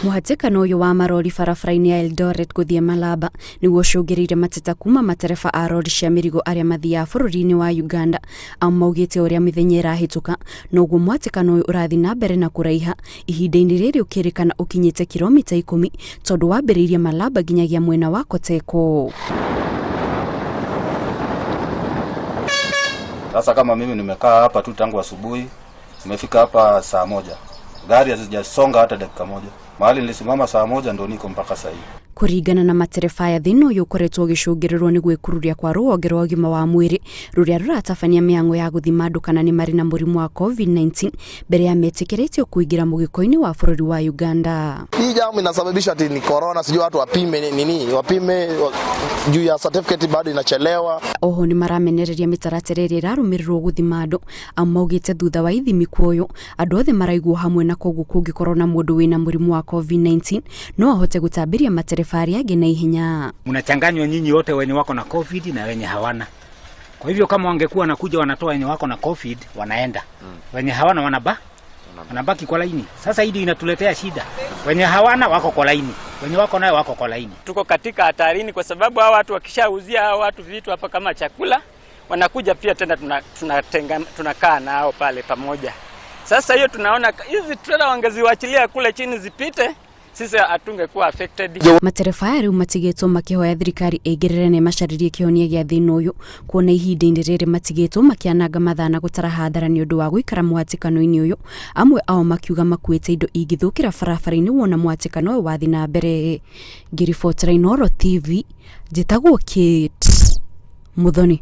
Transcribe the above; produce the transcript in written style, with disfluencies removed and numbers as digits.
Mũhatĩkano ũyũ wa marori barabara-inĩ ya Eldoret gũthiĩ Malaba nĩguo ũcũngĩrĩire mateta kuma matereba a rori cia mĩrigo arĩa mathiaga bũrũri-inĩ wa Uganda maugĩte ũrĩa mĩthenya ĩrahĩtũka noguo mũhatĩkano ũyũ ũrathiĩ na mbere na kũraiha ihinda-inĩ rĩrĩ ũkĩrĩkana ũkinyĩte kilomita 10 tondũ wambĩrĩirie Malaba nginyagia mwena wa Koteko. Sasa kama mimi nimekaa hapa tu tangu asubuhi, nimefika hapa saa 1. Gari hazijasonga hata dakika moja. Mahali nilisimama saa 1 ndio niko mpaka sasa hivi. Kuringana na matereba ya thĩna ũyũ ũkoretwo ũgĩcũngĩrĩrwo nĩ gwĩkururia kwa rũhonge rwa ũgima wa mwĩrĩ rũrĩa rũratabania mĩhang'o ya gũthima andũ kana nĩ marĩ na mũrimũ wa COVID-19 mbere ya metĩkĩrĩtio kũingĩra mũgĩko-inĩ wa bũrũri wa Uganda. Hii jamu inasababisha ati ni corona, sijui watu wapime juu ya certificate bado inachelewa. Oho nĩ maramenereria mĩtaratara ĩrĩa ĩrarũmĩrĩrwo gũthima andũ maugĩte thutha wa ithimi kuoyo andũ othe maraigwo hamwe na koguo kũngĩkorwo na mũndũ wĩna mũrimũ wa COVID-19 no ahote gũtambĩria matereba arĩa angĩ na ihenya. Mnachanganywa nyinyi wote wenye wako na COVID na wenye hawana. Kwa hivyo kama wangekuwa nakuja wanatoa wenye wako na COVID wanaenda. Wenye hawana wanabaki kwa laini. Sasa hili inatuletea shida. Wenye hawana wako kwa laini. Wenye wako nayo wako kwa laini. Tuko katika hatarini kwa sababu hao watu wakishauzia hao watu vitu hapa kama chakula wanakuja pia tena tunakaa nao pale pamoja. Sasa hiyo tunaona hizi trailer wangeziwachilia kule chini zipite, sisi atungekuwa affected. Matereba rĩu matigĩtwo makĩhoya thirikari ĩngĩrĩre na macaririe kĩhonia gĩa thĩna ũyũ kuona ihinda-inĩ rĩrĩ matigĩtwo makĩananga mathana gũtara hathara nĩ ũndũ wa gũikara mũhatĩkano-inĩ ũyũ, amwe ao makiuga makuĩte indo ingĩthũkĩra barabara-inĩ wona mũhatĩkano ũyũ wathiĩ na mbere. Ngiribotera Inooro TV, njĩtagwo Kate Muthoni.